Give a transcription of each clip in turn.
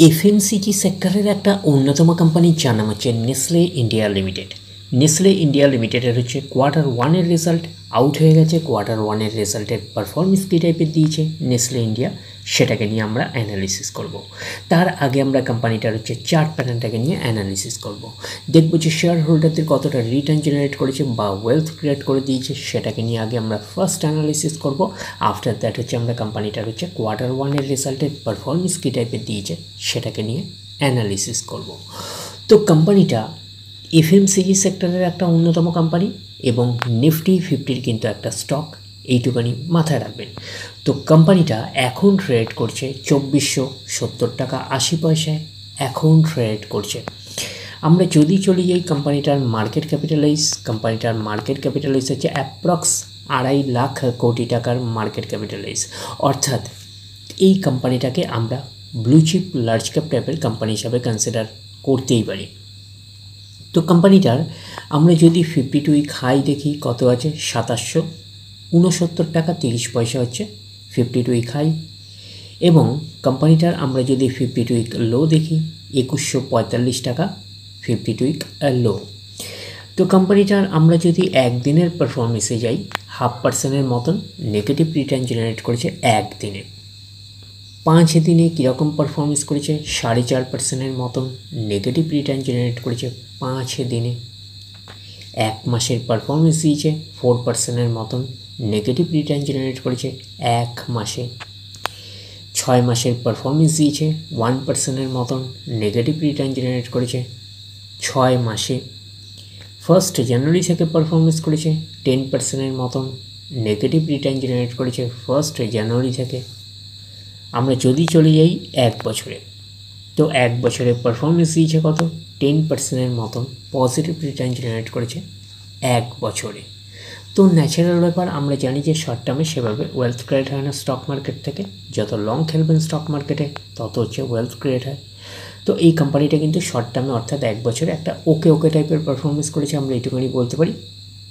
FMCG সেক্টরের একটা অন্যতম কোম্পানির যার নাম হচ্ছে Nestle India limited. Nestle India লিমিটেডের হচ্ছে কোয়ার্টার 1-এর রেজাল্ট আউট হয়ে গেছে। কোয়ার্টার 1-এর রেজাল্টের পারফরমেন্স কী টাইপের দিয়েছে নেসলে ইন্ডিয়া, সেটাকে নিয়ে আমরা অ্যানালিসিস করব। তার আগে আমরা কোম্পানিটার হচ্ছে চার্ট প্যাটার্নটাকে নিয়ে অ্যানালিসিস করব। দেখব যে শেয়ার হোল্ডারদের কতটা রিটার্ন জেনারেট করেছে বা ওয়েলথ ক্রিয়েট করে দিয়েছে, সেটাকে নিয়ে আগে আমরা ফার্স্ট অ্যানালিসিস করব। আফটার দ্যাট হচ্ছে আমরা কোম্পানিটার হচ্ছে কোয়ার্টার 1-এর রেজাল্টের পারফরমেন্স কী টাইপের দিয়েছে সেটাকে নিয়ে অ্যানালিসিস করব। তো কোম্পানিটা এফএমসিজি সেক্টরের একটা অন্যতম কোম্পানি এবং নিফটি 50-র কিন্তু একটা স্টক, এইটুখানি মাথায় রাখবেন। তো কোম্পানিটা এখন ট্রেড করছে 2470 টাকা 80 পয়সায় এখন ট্রেড করছে। আমরা যদি চলে যাই কোম্পানিটার মার্কেট ক্যাপিটালাইজ হচ্ছে অ্যাপ্রক্স 2.5 লাখ কোটি টাকার মার্কেট ক্যাপিটালাইজ, অর্থাৎ এই কোম্পানিটাকে আমরা ব্লু চিপ লার্জ ক্যাপ টাইপের কোম্পানি হিসাবে কনসিডার করতেই পারি। তো কোম্পানিটার আমরা যদি 52 উইক হাই দেখি কত আছে, 2769 টাকা 30 পয়সা হচ্ছে 52 উইক হাই, এবং কোম্পানিটার আমরা যদি 52 উইক লো দেখি 2145 টাকা 52 উইক লো। তো কোম্পানিটার আমরা যদি একদিনের পারফরমেন্সে যাই 0.5% মতন নেগেটিভ রিটার্ন জেনারেট করেছে একদিনে। 5 দিনে কীরকম পারফরমেন্স করেছে 4.5% মতন নেগেটিভ রিটার্ন জেনারেট করেছে 5 দিনে। 1 মাসের পারফরমেন্স দিয়েছে 4% মতন নেগেটিভ রিটার্ন জেনারেট করেছে 1 মাসে। 6 মাসের পারফরমেন্স দিয়েছে 1% মতন নেগেটিভ রিটার্ন জেনারেট করেছে 6 মাসে। 1 জানুয়ারি থেকে পারফরমেন্স করেছে 10% মতন নেগেটিভ রিটার্ন জেনারেট করেছে 1 জানুয়ারি থেকে। আমরা যদি চলে যাই 1 বছরে, তো 1 বছরে পারফরমেন্স দিয়েছে কত 10% মতন পজিটিভ রিটার্ন জেনারেট করেছে 1 বছরে। তো ন্যাচারাল ব্যাপার, আমরা জানি যে শর্ট টার্মে সেভাবে ওয়েলথ ক্রিয়েট হয় না স্টক মার্কেট থেকে, যত লং খেলবেন স্টক মার্কেটে তত হচ্ছে ওয়েলথ ক্রিয়েট হয়। তো এই কোম্পানিটা কিন্তু শর্ট টার্মে অর্থাৎ 1 বছরে একটা ওকে টাইপের পারফরমেন্স করেছে, আমরা এইটুকুনি বলতে পারি।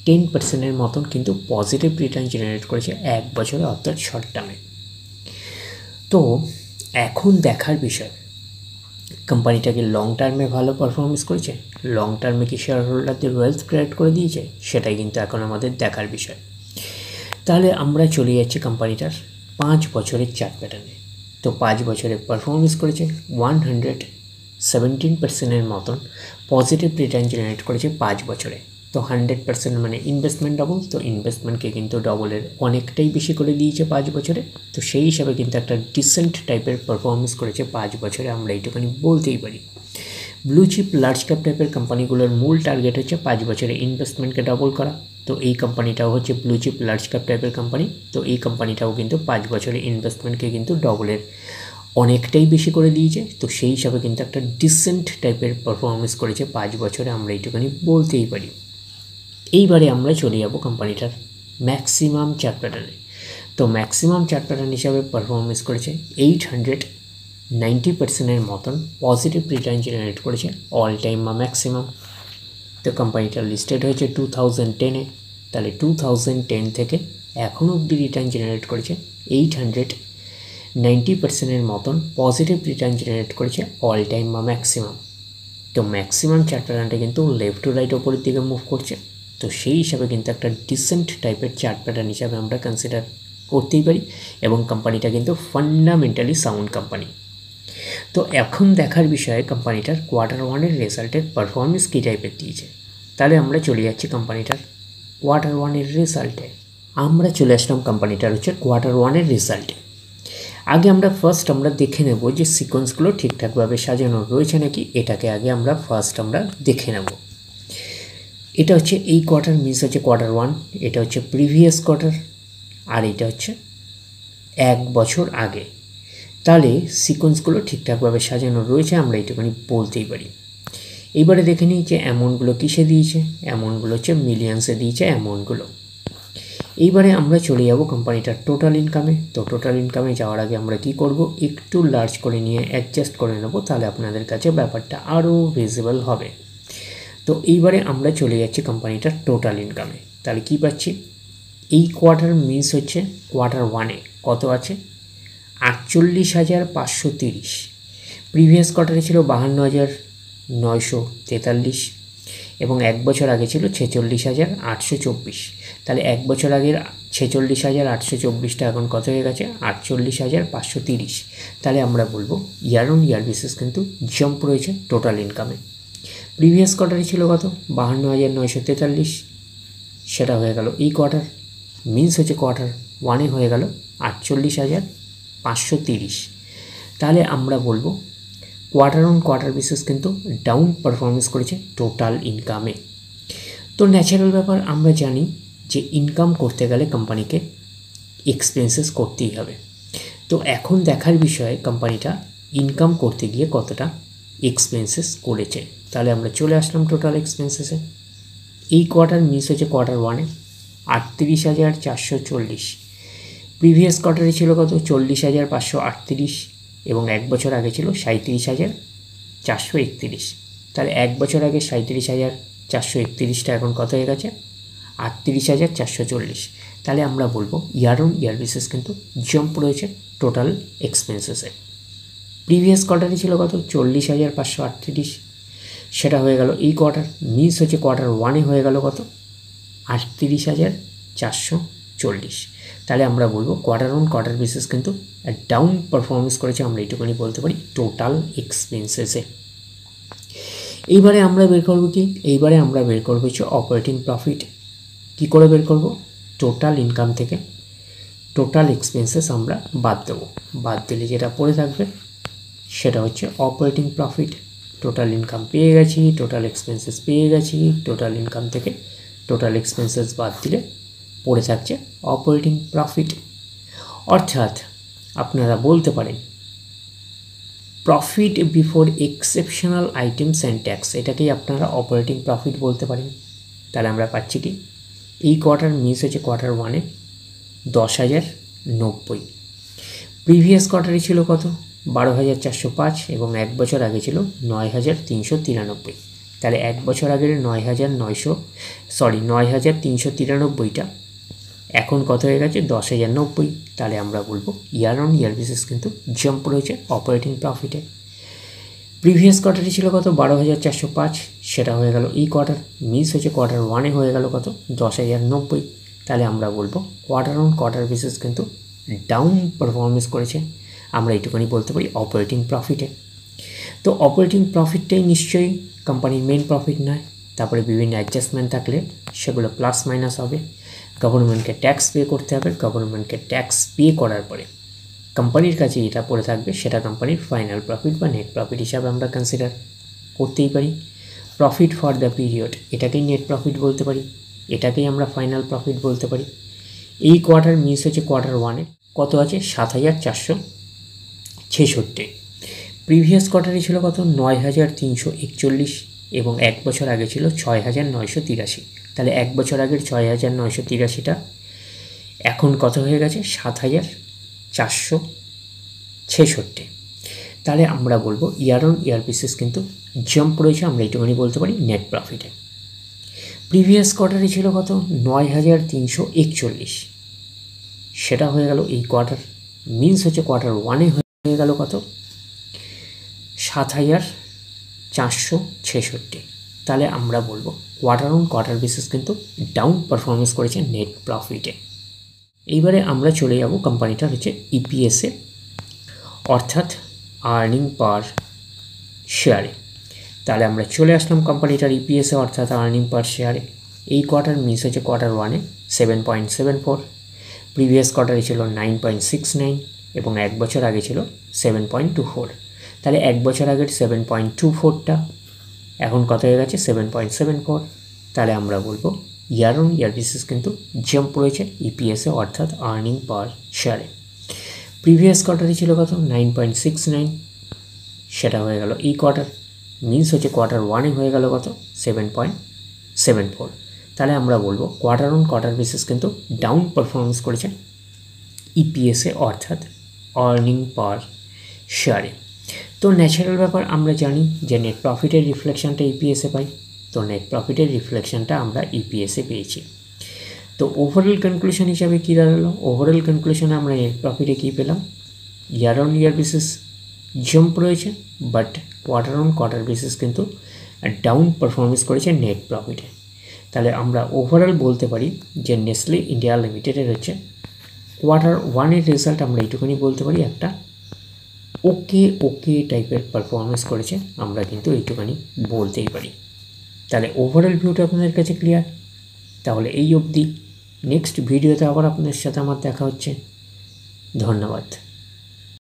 10%-এর মতন কিন্তু পজিটিভ রিটার্ন জেনারেট করেছে 1 বছরে অর্থাৎ শর্ট টার্মে। তো এখন দেখার বিষয় কোম্পানিটাকে লং টার্মে ভালো পারফরমেন্স করেছে, লং টার্মে কি শেয়ার হোল্ডারদের ওয়েলথ ক্রিয়েট করে দিয়েছে, সেটাই কিন্তু এখন আমাদের দেখার বিষয়। তাহলে আমরা চলে যাচ্ছি কোম্পানিটার 5 বছরের চার্ট প্যাটার্নে। তো 5 বছরে পারফরমেন্স করেছে 117%-এর মতন পজিটিভ রিটার্ন জেনারেট করেছে 5 বছরে। তো 100% মানে ইনভেস্টমেন্ট ডবল, তো ইনভেস্টমেন্টকে কিন্তু ডবলের অনেকটাই বেশি করে দিয়েছে 5 বছরে। তো সেই হিসাবে কিন্তু একটা ডিসেন্ট টাইপের পারফরমেন্স করেছে 5 বছরে, আমরা এইটুখানি বলতেই পারি। ব্লু চিপ লার্জ ক্যাপ টাইপের কোম্পানিগুলোর মূল টার্গেট হচ্ছে 5 বছরে ইনভেস্টমেন্টকে ডবল করা। তো এই কোম্পানিটাও হচ্ছে ব্লু চিপ লার্জ ক্যাপ টাইপের কোম্পানি। তো এই কোম্পানিটাও কিন্তু 5 বছরে ইনভেস্টমেন্টকে কিন্তু ডবলের অনেকটাই বেশি করে দিয়েছে। তো সেই হিসাবে কিন্তু একটা ডিসেন্ট টাইপের পারফরমেন্স করেছে 5 বছরে, আমরা এইটুখানি বলতেই পারি। এইবারে আমরা চলে যাব কোম্পানিটার ম্যাক্সিমাম চার্ট প্যাটার্নে। তো ম্যাক্সিমাম চার্ট প্যাটার্ন হিসাবে পারফরমেন্স করেছে 890%-এর মতন পজিটিভ রিটার্ন জেনারেট করেছে অল টাইম বা ম্যাক্সিমাম। তো কোম্পানিটা লিস্টেড হয়েছে 2010-এ, তাহলে 2010 থেকে এখন অবধি রিটার্ন জেনারেট করেছে 890%-এর মতন পজিটিভ রিটার্ন জেনারেট করেছে অল টাইম বা ম্যাক্সিমাম। তো ম্যাক্সিমাম চার্ট প্যাটার্নটা কিন্তু লেফট টু রাইট ওপরের দিকে মুভ করছে। তো সেই হিসাবে কিন্তু একটা ডিসেন্ট টাইপের চার্ট প্যাটার্ন হিসাবে আমরা কনসিডার করতেই পারি, এবং কোম্পানিটা কিন্তু ফান্ডামেন্টালি সাউন্ড কোম্পানি। তো এখন দেখার বিষয়ে কোম্পানিটার কোয়ার্টার 1-এর রেজাল্টের পারফরমেন্স কী টাইপের দিয়েছে। তাহলে আমরা চলে যাচ্ছি কোম্পানিটার কোয়ার্টার 1-এর রেজাল্টে। আমরা চলে আসলাম কোম্পানিটার হচ্ছে কোয়ার্টার 1-এর রেজাল্টে। আগে আমরা আমরা দেখে নেব যে সিকোয়েন্সগুলো ঠিকঠাকভাবে সাজানো রয়েছে নাকি, এটাকে আগে আমরা দেখে নেব। এটা হচ্ছে এই কোয়ার্টার মিনস হচ্ছে কোয়ার্টার 1, এটা হচ্ছে প্রিভিয়াস কোয়ার্টার, আর এটা হচ্ছে 1 বছর আগে। তাহলে সিকোয়েন্সগুলো ঠিকঠাকভাবে সাজানো রয়েছে, আমরা এইটুকুনি বলতেই পারি। এইবারে দেখে নিই যে অ্যামাউন্টগুলো কিসে দিয়েছে। অ্যামাউন্টগুলো হচ্ছে মিলিয়ন্সে দিয়েছে অ্যামাউন্টগুলো। এইবারে আমরা চলে যাব কোম্পানিটার টোটাল ইনকামে। তো টোটাল ইনকামে যাওয়ার আগে আমরা কি করব, একটু লার্জ করে নিয়ে অ্যাডজাস্ট করে নেব, তাহলে আপনাদের কাছে ব্যাপারটা আরও ভিজিবল হবে। তো এইবারে আমরা চলে যাচ্ছি কোম্পানিটার টোটাল ইনকামে। তাহলে কি পাচ্ছি, এই কোয়ার্টার মিনস হচ্ছে কোয়ার্টার 1-এ কত আছে 48,530, প্রিভিয়াস কোয়ার্টারে ছিল 52,943 এবং এক বছর আগে ছিল 46,824। তাহলে এক বছর আগের 46,824টা এখন কত হয়ে গেছে? 48,530। তাহলে আমরা বলবো ইয়ার অন ইয়ার বেসিস কিন্তু জাম্প রয়েছে টোটাল ইনকামে। প্রিভিয়াস কোয়ার্টারে ছিল কত? 52,943, সেটা হয়ে গেল এই কোয়ার্টার, মিনস হচ্ছে কোয়ার্টার ওয়ানে হয়ে গেল 48,530। তাহলে আমরা বলবো কোয়ার্টার অন কোয়ার্টার বেসিস কিন্তু ডাউন পারফরমেন্স করেছে টোটাল ইনকামে। তো ন্যাচারাল ব্যাপার, আমরা জানি যে ইনকাম করতে গেলে কোম্পানিকে এক্সপেন্সেস করতেই হবে। তো এখন দেখার বিষয় কোম্পানিটা ইনকাম করতে গিয়ে কতটা এক্সপেন্সেস করেছে। তাহলে আমরা চলে আসলাম টোটাল এক্সপেন্সেসে। এই কোয়ার্টার মিস হয়েছে কোয়ার্টার ওয়ানে 38,440। প্রিভিয়াস কোয়ার্টারে ছিল কত? 40,538 এবং এক বছর আগে ছিল 37,431। তাহলে এক বছর আগে 37,431টা এখন কত হয়ে গেছে? 38,440। তাহলে আমরা বলবো ইয়ার অন ইয়ার বেসিস কিন্তু জাম্প রয়েছে টোটাল এক্সপেন্সেসে। প্রিভিয়াস কোয়ার্টারে ছিল কত? 40,538, সেটা হয়ে গেল এই কোয়ার্টার, মিস হচ্ছে কোয়ার্টার ওয়ানে হয়ে গেল কত? 38,440। তাহলে আমরা বলবো কোয়ার্টার অন কোয়ার্টার বেসিস কিন্তু ডাউন পারফরমেন্স করেছে, আমরা এইটুকুনি বলতে পারি টোটাল এক্সপেন্সেসে। এইবারে আমরা বের করবো কি? এইবারে আমরা বের করবো হচ্ছে অপারেটিং প্রফিট। কী করে বের করব? টোটাল ইনকাম থেকে টোটাল এক্সপেন্সেস আমরা বাদ দেবো। বাদ দিলে যেটা পড়ে থাকবে সেটা হচ্ছে অপারেটিং প্রফিট। টোটাল ইনকাম পেয়ে গেছি, টোটাল এক্সপেন্সেস পেয়ে গেছি, টোটাল ইনকাম থেকে টোটাল এক্সপেন্সেস বাদ দিলে পড়ে থাকছে অপারেটিং প্রফিট। অর্থাৎ আপনারা বলতে পারেন profit before exceptional items and tax, এটাকেই আপনারা অপারেটিং প্রফিট বলতে পারেন। তাহলে আমরা পাচ্ছি কি? এই কোয়ার্টার মিস হচ্ছে কোয়ার্টার ওয়ানে 10,090। প্রিভিয়াস কোয়ার্টারে ছিল কত? 12,405 এবং এক বছর আগে ছিল 9,393। তাহলে এক বছর আগের 9,393টা এখন কত হয়ে গেছে? 10,090। তাহলে আমরা বলবো ইয়ার অন ইয়ার বেসিস কিন্তু জাম্প রয়েছে অপারেটিং প্রফিটে। প্রিভিয়াস কোয়ার্টারে ছিল কত? 12,405, সেটা হয়ে গেল এই কোয়ার্টার, মিস হচ্ছে কোয়ার্টার ওয়ানে হয়ে গেল কত? 10,090। তাহলে আমরা বলবো কোয়ার্টার অন কোয়ার্টার বেসিস কিন্তু ডাউন পারফরমেন্স করেছে, আমরা এইটুকুনি বলতে পারি অপারেটিং প্রফিটে। তো অপারেটিং প্রফিটটাই নিশ্চয়ই কোম্পানির মেন প্রফিট নয়। তারপরে বিভিন্ন অ্যাডজাস্টমেন্ট থাকলে সেগুলো প্লাস মাইনাস হবে। গভর্নমেন্টকে ট্যাক্স পে করতে হবে, গভর্নমেন্টকে ট্যাক্স পে করার পরে কোম্পানির কাছে যেটা পড়ে থাকবে সেটা কোম্পানির ফাইনাল প্রফিট বা নেট প্রফিট হিসাবে আমরা কনসিডার করতেই পারি। প্রফিট ফর দ্য পিরিয়ড, এটাকেই নেট প্রফিট বলতে পারি, এটাকেই আমরা ফাইনাল প্রফিট বলতে পারি। এই কোয়ার্টার মিস হচ্ছে কোয়ার্টার ওয়ানে কত আছে? 7,466। প্রিভিয়াস কোয়ার্টারে ছিল কত? 9,341 এবং এক বছর আগে ছিল 6,983। তাহলে এক বছর আগের 6,983টা এখন কত হয়ে গেছে? 7,466। তাহলে আমরা বলবো ইয়ার অন ইয়ার বেসিস কিন্তু জাম্প রয়েছে, আমরা এইটুকুনি বলতে পারি নেট প্রফিটে। প্রিভিয়াস কোয়ার্টারে ছিল কত? 9,341, সেটা হয়ে গেল এই কোয়ার্টার, মিনস হচ্ছে কোয়ার্টার ওয়ানে হয়ে গেল কত? 7,466। তাহলে আমরা বলবো কোয়ার্টার অন কোয়ার্টার বেসিস কিন্তু ডাউন পারফরমেন্স করেছে নেট প্রফিটে। এইবারে আমরা চলে যাব কোম্পানিটার হচ্ছে ইপিএসে, অর্থাৎ আর্নিং পার শেয়ারে। তাহলে আমরা চলে আসলাম কোম্পানিটার ইপিএসে অর্থাৎ আর্নিং পার শেয়ারে। এই কোয়ার্টার মিস হচ্ছে কোয়ার্টার ওয়ানে 7.74, প্রিভিয়াস কোয়ার্টারে ছিল 9.69 এবং এক বছর আগে ছিল 7.24। তাহলে এক বছর আগের 7.24টা এখন কত হয়ে গেছে? 7.74। তাহলে আমরা বলবো ইয়ার অন ইয়ার বেসিস কিন্তু জাম্প রয়েছে ইপিএসে অর্থাৎ আর্নিং পার শেয়ারে। প্রিভিয়াস কোয়ার্টারে ছিল কত? 9.69, সেটা হয়ে গেল এই কোয়ার্টার, মিনস হচ্ছে কোয়ার্টার ওয়ানে হয়ে গেল কত? 7.74। তাহলে আমরা বলবো কোয়ার্টার অন কোয়ার্টার বেসিস কিন্তু ডাউন পারফরমেন্স করেছে ইপিএসে অর্থাৎ আর্নিং পার শেয়ারে। তো ন্যাচারাল ব্যাপার, আমরা জানি যে নেট প্রফিটের রিফ্লেকশনটা ইপিএসে পাই, তো নেট প্রফিটের রিফ্লেকশনটা আমরা ইপিএসে পেয়েছি। তো ওভারঅল কনক্লুশন হিসাবে কী দাঁড়ালো? ওভারঅল কনক্লুশনে আমরা নেট প্রফিটে কী পেলাম? Year on year basis jump রয়েছে, but quarter on quarter basis কিন্তু ডাউন পারফরমেন্স করেছে নেট প্রফিটে। তাহলে আমরা ওভারঅল বলতে পারি যে নেসলে ইন্ডিয়া লিমিটেডের হচ্ছে কোয়ার্টার ওয়ানের রেজাল্ট আমরা এইটুকুনি বলতে পারি একটা ওকে টাইপের পারফরমেন্স করেছে, আমরা কিন্তু এইটুখানি বলতেই পারি। তাহলে ওভারঅল ভিউটা আপনাদের কাছে ক্লিয়ার। তাহলে এই অবধি, নেক্সট ভিডিওতে আবার আপনাদের সাথে আমার দেখা হচ্ছে। ধন্যবাদ।